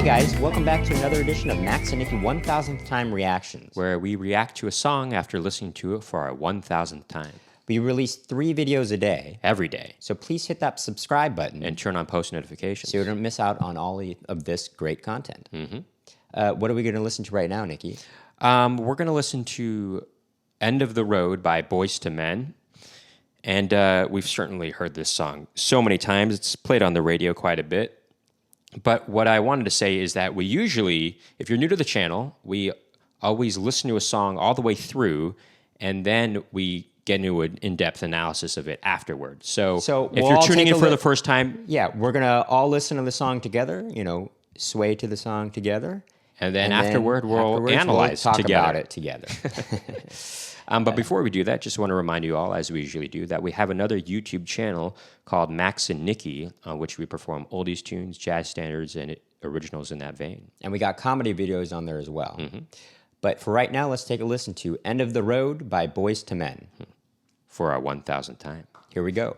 guys, welcome back to another edition of Max and Nicky 1000th Time Reactions, where we react to a song after listening to it for our 1000th time. We release 3 videos a day. Every day. So please hit that subscribe button. And turn on post notifications. So you don't miss out on all of this great content. What are we going to listen to right now, Nicky? We're going to listen to End of the Road by Boyz II Men. And we've certainly heard this song so many times. It's played on the radio quite a bit. But what I wanted to say is that we usually, if you're new to the channel, we always listen to a song all the way through, and then we get into an in-depth analysis of it afterwards. So if you're tuning in for the first time... Yeah, we're going to all listen to the song together, sway to the song together. And then afterwards, we'll analyze talk together. about it together. But before we do that, just want to remind you all, as we usually do, that we have another YouTube channel called Max and Nicky, on which we perform oldies tunes, jazz standards, and originals in that vein. And we got comedy videos on there as well. But for right now, let's take a listen to End of the Road by Boyz II Men. For our 1000th time. Here we go.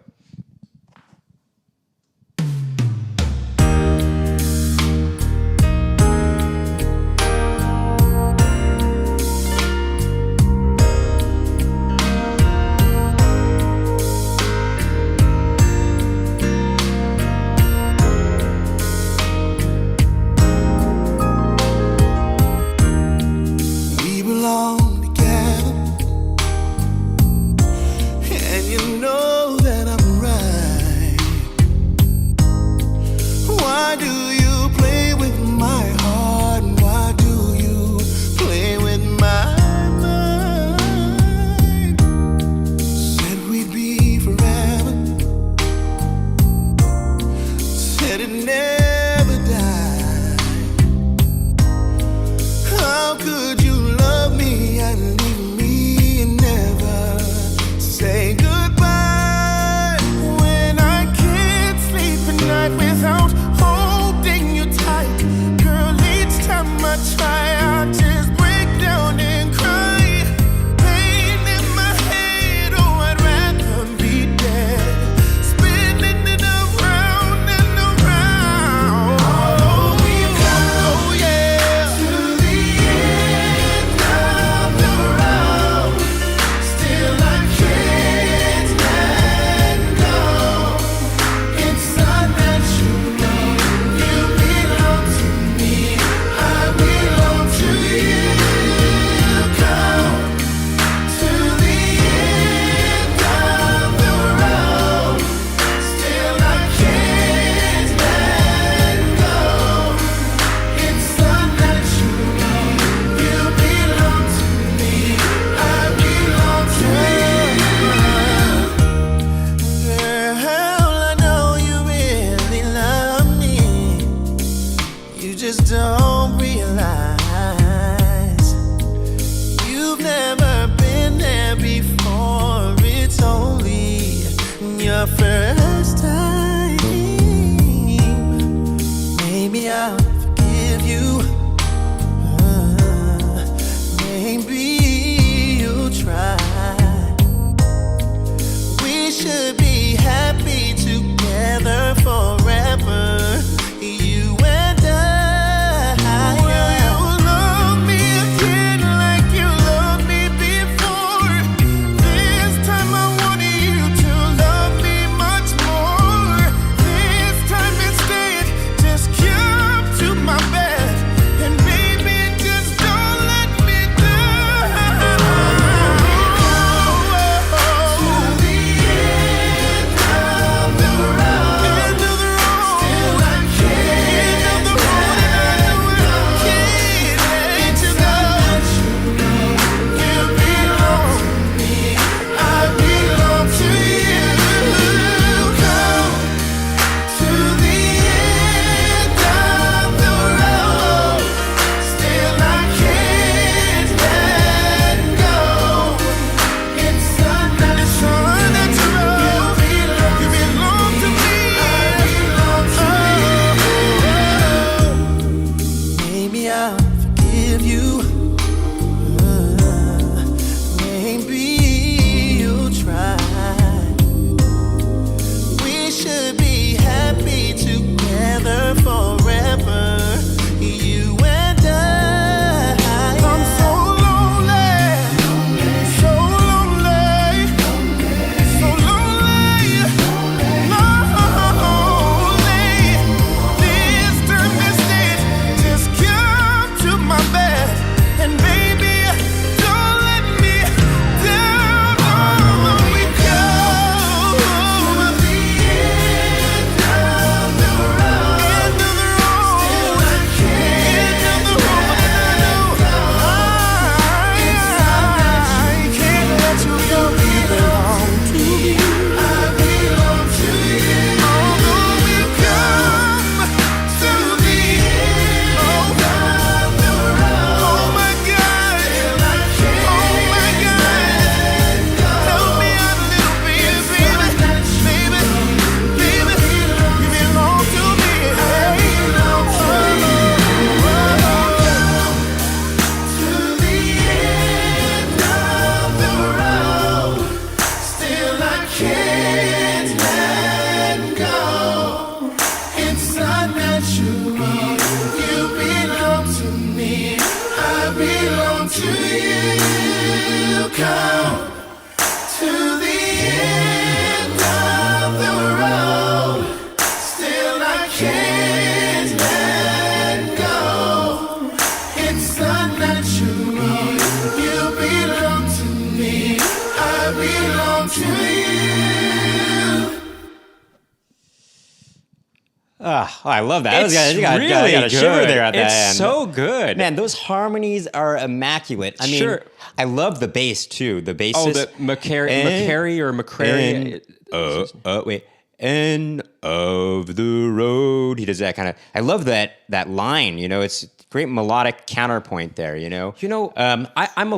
First time, maybe I'll forgive you. Maybe you'll try. We should be happy together forever. You and I. Will you love me again like you loved me before? This time I want you to love me much I love that. It's I got really a shiver good. there at that It's end. so good. Man, those harmonies are immaculate. I mean, Sure. I love the bass too. The bassist. Oh, the McCary or McCrary. Wait. End of the road. He does that kind of. I love that line. It's great melodic counterpoint there. I'm a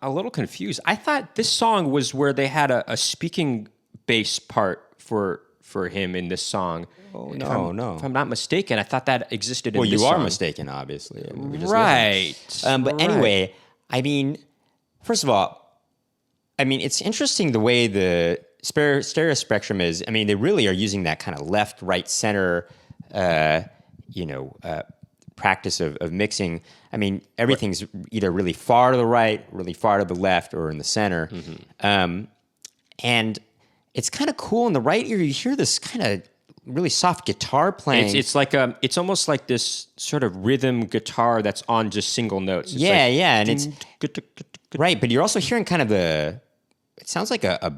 little confused. I thought this song was where they had a speaking bass part for him in this song. Oh no! If I'm not mistaken, I thought that existed. Well, in this you are song. mistaken, obviously. I mean, we just Right. listened. But Right. anyway, I mean, first of all, I mean, it's interesting the way the stereo spectrum is. I mean, they really are using that kind of left, right, center, practice of mixing. I mean, everything's either really far to the right, really far to the left, or in the center. And it's kind of cool. In the right ear, you hear this kind of really soft guitar playing. It's like it's almost like this sort of rhythm guitar that's on just single notes. It's yeah, like, and it's right. But you're also hearing kind of it sounds like a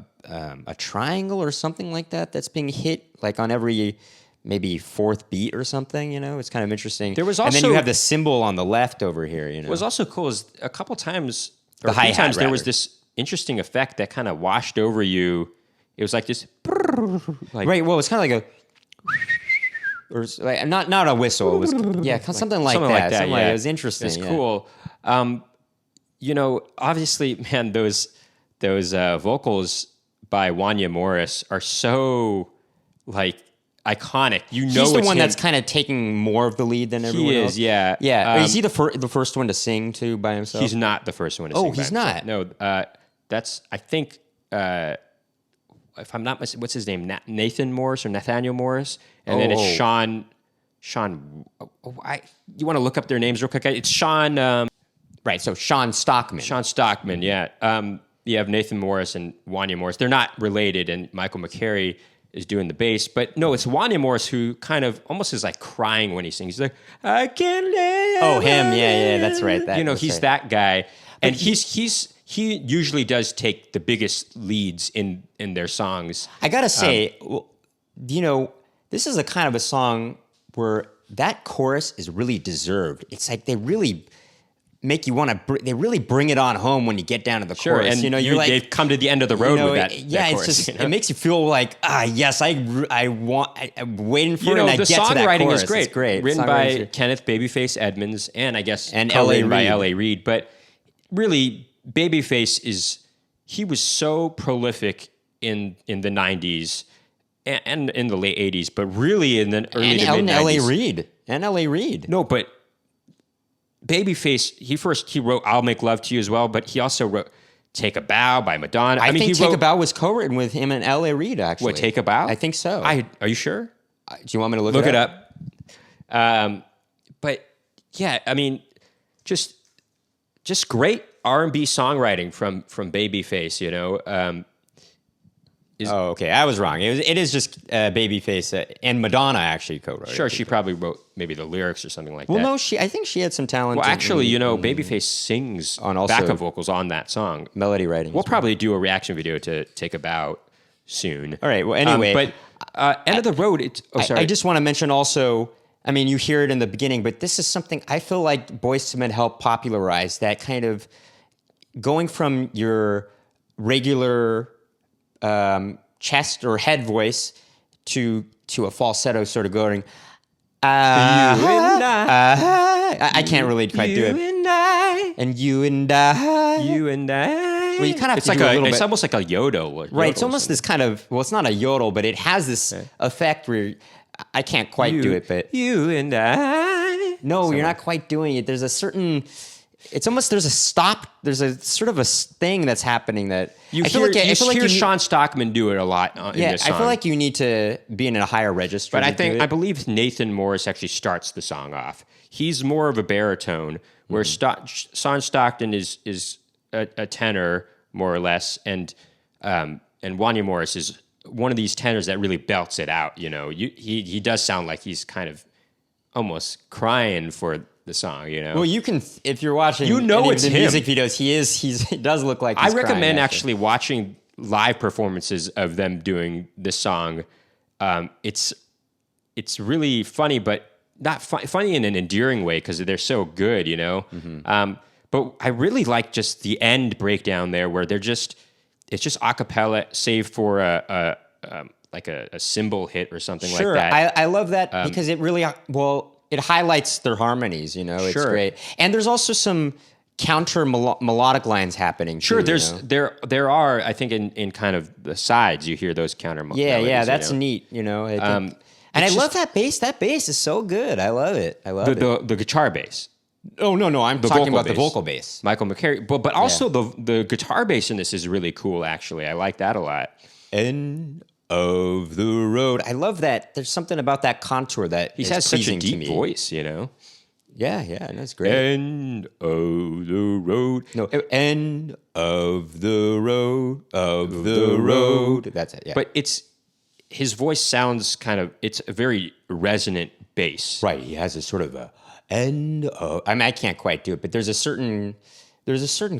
triangle or something like that that's being hit like on every maybe fourth beat or something. It's kind of interesting. There was and then also- you have the cymbal on the left over here. What was also cool is a couple times, or The a few hi-hat, times, there was rather. this interesting effect that kind of washed over you. It was like this, like right. Well, it's kind of like or like not a whistle. It was something like that. Something like yeah. it was interesting. It's yeah. cool. Obviously, man, those vocals by Wanya Morris are so like iconic. He's the it's one him. that's kind of taking more of the lead than everyone He else. is, yeah. Yeah. Is he the first one to sing too by himself? He's not the first one to Oh, sing. by he's himself. not? No, that's I think. If I'm not mistaken, what's his name? Nathan Morris or Nathaniel Morris, and then it's Sean. You want to look up their names real quick? It's Sean. Right. So Sean Stockman. Sean Stockman. Yeah. You have Nathan Morris and Wanya Morris. They're not related, and Michael McCary is doing the bass. But no, it's Wanya Morris who kind of almost is like crying when he sings. He's like, "I can't live." Oh, him. Yeah. That's right. He's that guy, and he usually does take the biggest leads in their songs. I gotta say, this is a kind of a song where that chorus is really deserved. It's like they really make you want to. They really bring it on home when you get down to the Sure, chorus. and you're like, they've come to the end of the road with that. Yeah, that it's chorus, just it makes you feel like yes, I'm waiting for it. And I the get to that songwriting chorus. is great. It's great. Written Songwriting's by Kenneth Babyface Edmonds, and I guess And co-written L.A. by Reid. L.A. Reid. But really, Babyface he was so prolific in the 90s and in the late 80s, but really in the early to mid 90s. And L.A. Reid. No, but Babyface, he wrote "I'll Make Love to You" as well, but he also wrote "Take a Bow" by Madonna. I mean, think he Take wrote, a Bow was co-written with him and L.A. Reid, actually. What, Take a Bow? I think so. Are you sure? Do you want me to look Look it it up? up. But yeah, I mean, just great R&B songwriting from Babyface. Oh, okay. I was wrong. It is just Babyface and Madonna actually co-wrote. Sure, it. she probably wrote maybe the lyrics or something like Well, that. no, I think she had some talent. Well, actually, Babyface sings On also- backup vocals on that song. melody writing. We'll probably do a reaction video to Take a Bow soon. All right. Well, anyway, but End of the Road. Sorry. I just want to mention also. I mean, you hear it in the beginning, but this is something I feel like Boyz II Men helped popularize. That kind of going from your regular chest or head voice to a falsetto, sort of going. I can't really quite do it. and I, And you and I. you and I. Well, you kind of have It's to like do a little it's bit. almost like a yodel. Right, it's almost this kind of, well, it's not a yodel, but it has this effect where I can't quite do it, but you and I. no, you're not quite doing it. There's a certain, it's almost, there's a stop, there's a sort of a thing that's happening that You I feel hear, like, I you feel like hear you need- Sean Stockman do it a lot in yeah, this song. I feel like you need to be in a higher register. But to do it. I believe Nathan Morris actually starts the song off. He's more of a baritone, where Sean Stockton is a tenor more or less, and Wanya Morris is one of these tenors that really belts it out. He does sound like he's kind of almost crying for the song. Well, you can, if you're watching, You know any of it's the him. music videos. He does look like. I He's recommend crying, actually watching live performances of them doing this song. It's it's really funny, but not funny in an endearing way because they're so good, you know. But I really like just the end breakdown there, where it's just a cappella, save for a cymbal hit or something like that. I love that because it really it highlights their harmonies. You know, it's great, and there's also some counter melodic lines happening. Sure, too, there are. I think in kind of the sides you hear those counter. Yeah, that's neat. You know, and I love that bass. That bass is so good. I love it. I love it. The guitar bass. Oh no, I'm talking about the vocal bass. Michael McCary, but also the guitar bass in this is really cool. Actually, I like that a lot. End of the road. I love that. There's something about that contour that he has such a deep voice. You know. Yeah, that's great. End of the road. No, end of the road, of the road. That's it, yeah. But his voice sounds it's a very resonant bass. Right, he has a sort of a end of, I mean, I can't quite do it, but there's a certain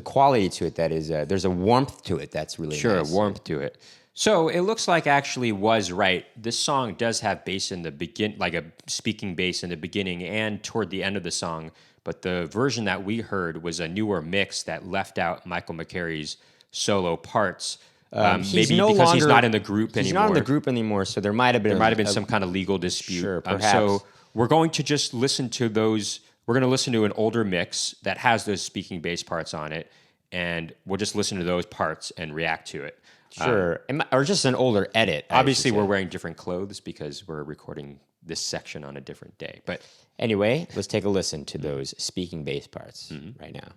quality to it that is, there's a warmth to it that's really nice. A warmth to it. So it looks like actually was right. This song does have bass in the like a speaking bass in the beginning and toward the end of the song. But the version that we heard was a newer mix that left out Michael McCary's solo parts. Maybe because he's not in the group anymore. He's not in the group anymore, so there might have been some kind of legal dispute. Sure, perhaps. So we're going to just listen to those. We're going to listen to an older mix that has those speaking bass parts on it, and we'll just listen to those parts and react to it. Sure, or just an older edit. Obviously, we're wearing different clothes because we're recording this section on a different day. But anyway, let's take a listen to those speaking bass parts right now.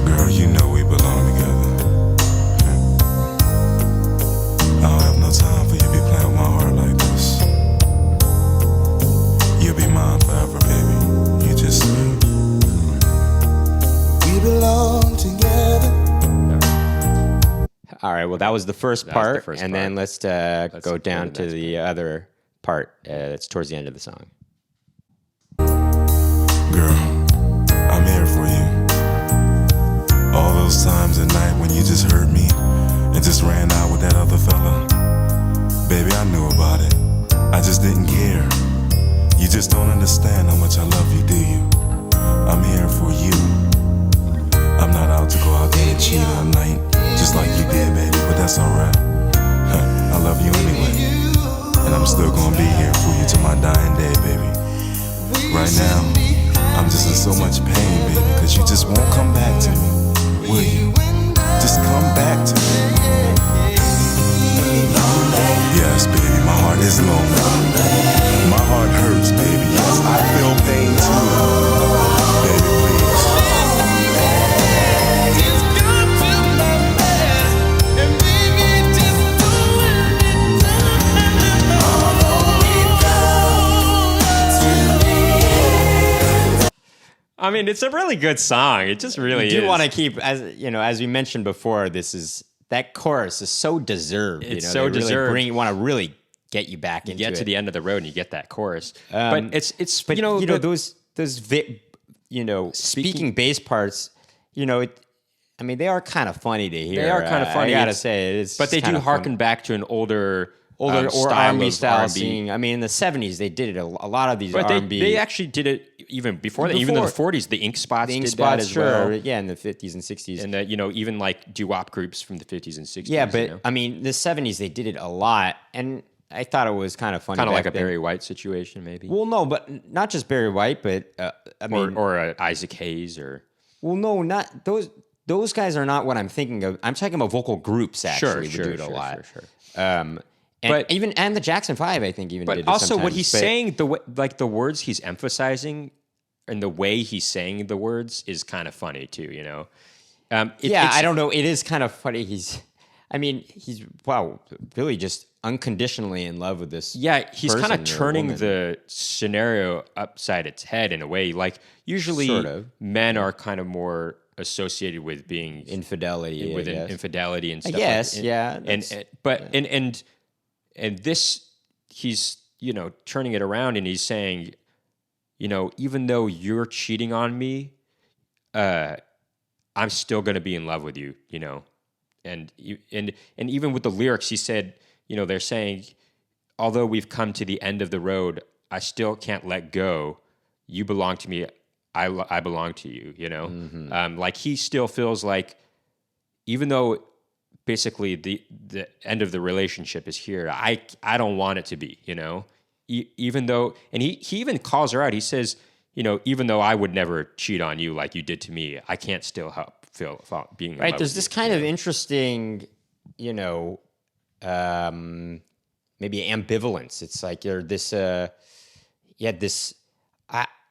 Girl, you know we belong together. I don't have no time for you to be playing with my heart like this. You'll be mine forever, baby. You just We belong together. All right, well, that was the first part, and then let's go down to the other part. It's towards the end of the song. girl, I'm here for you. All those times at night when you just hurt me and just ran out with that other fella. Baby, I knew about it. I just didn't care. You just don't understand how much I love you, do you? I'm here for you. I'm not out to go out there and cheat all night, just like you did, baby, but that's alright. I love you anyway, and I'm still gonna be here for you till my dying day, baby. Right now, I'm just in so much pain, baby, because you just won't come back to me, will you? Just come back to me. Yes, baby, my heart is lonely. My heart hurts, baby. Yes, I feel pain too. Baby, please. I mean, it's a really good song. It just really is. You do want to keep, as we mentioned before, that chorus is so deserved. It's so deserved. You want to really get you back into it. You get to the end of the road and you get that chorus. But speaking bass parts, they are kind of funny to hear. They are kind of funny. I gotta say, but they do harken back to an older or style R&B of style R&B. singing. I mean, in the 70s, they did it a lot of these R&B. They actually did it even before that. Even in the 40s, the Ink Spots did that as well. Yeah, in the 50s and 60s. And even like doo-wop groups from the 50s and 60s. Yeah, but I mean, the 70s, they did it a lot. And I thought it was kind of funny. Kind of like a Barry White situation, maybe. Well, no, but not just Barry White, but or Isaac Hayes, or no, not those. Those guys are not what I'm thinking of. I'm talking about vocal groups. Actually, would do it a lot. Sure. And the Jackson 5, I think, even. But did it also, what sometimes. he's saying, the words he's emphasizing, and the way he's saying the words is kind of funny too. I don't know. It is kind of funny. He's really just unconditionally in love with this. Yeah, he's kind of turning woman. the scenario upside its head in a way. Like usually, Sort of. Men are kind of more associated with being infidelity, infidelity and stuff. Yes, yeah. And this, he's turning it around and he's saying, even though you're cheating on me, I'm still going to be in love with you, and even with the lyrics, he said, they're saying, although we've come to the end of the road, I still can't let go. You belong to me. I belong to you, like he still feels like, even though basically the end of the relationship is here, I don't want it to be, even though, and he even calls her out. He says, even though I would never cheat on you like you did to me, I can't still help feel being in Right. love There's with this you, kind of interesting, maybe ambivalence. It's like you're this,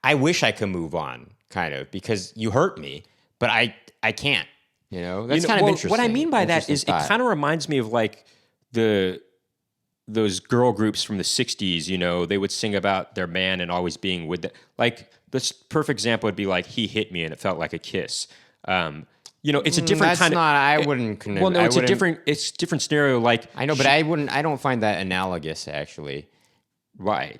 I wish I could move on, kind of, because you hurt me, but I can't. That's kind of interesting. What I mean by that is, thought. it kind of reminds me of like those girl groups from the '60s. They would sing about their man and always being with them. Like this perfect example would be like, he hit me and it felt like a kiss. It's a different That's kind of. not. I wouldn't. Well, no, it's a different scenario. Like I know, but I wouldn't. I don't find that analogous, actually. right.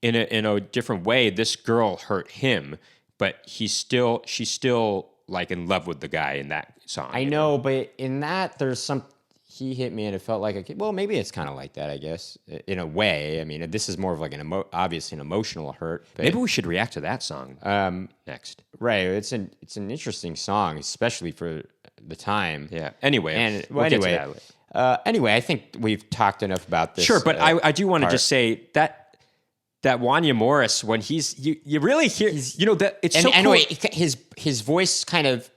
In a different way, this girl hurt him, but she's still like in love with the guy in that song. I know, but in that, there's some. He hit me and it felt like a kid. Well, maybe it's kind of like that, I guess, in a way. I mean, this is more of like obviously an emotional hurt. But, Maybe we should react to that song next. right. It's an interesting song, especially for the time. Yeah. Anyway, And we'll get to that later. anyway, I think we've talked enough about this. Sure, but I do want to just say that Wanya Morris, when you really hear, that it's so cool. Anyway, his voice kind of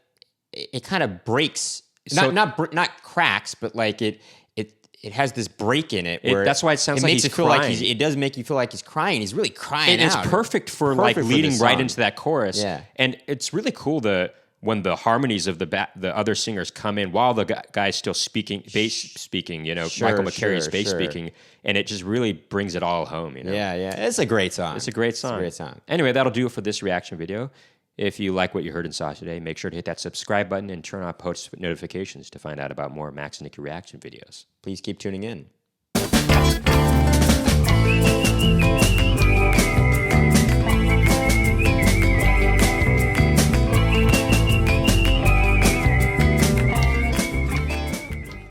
breaks. Not cracks, but like it has this break in it where that's why it sounds like makes he's it feel crying. Like it does make you feel like he's crying. He's really crying And out. it's perfect for Perfect for leading this right song. into that chorus. Yeah. And it's really cool when the harmonies of the other singers come in while the guy's still bass speaking, Michael McCary's bass speaking, and it just really brings it all home, Yeah, it's a great song. It's a great song. Anyway, that'll do it for this reaction video. If you like what you heard and saw today, make sure to hit that subscribe button and turn on post notifications to find out about more Max and Nicky reaction videos. Please keep tuning in.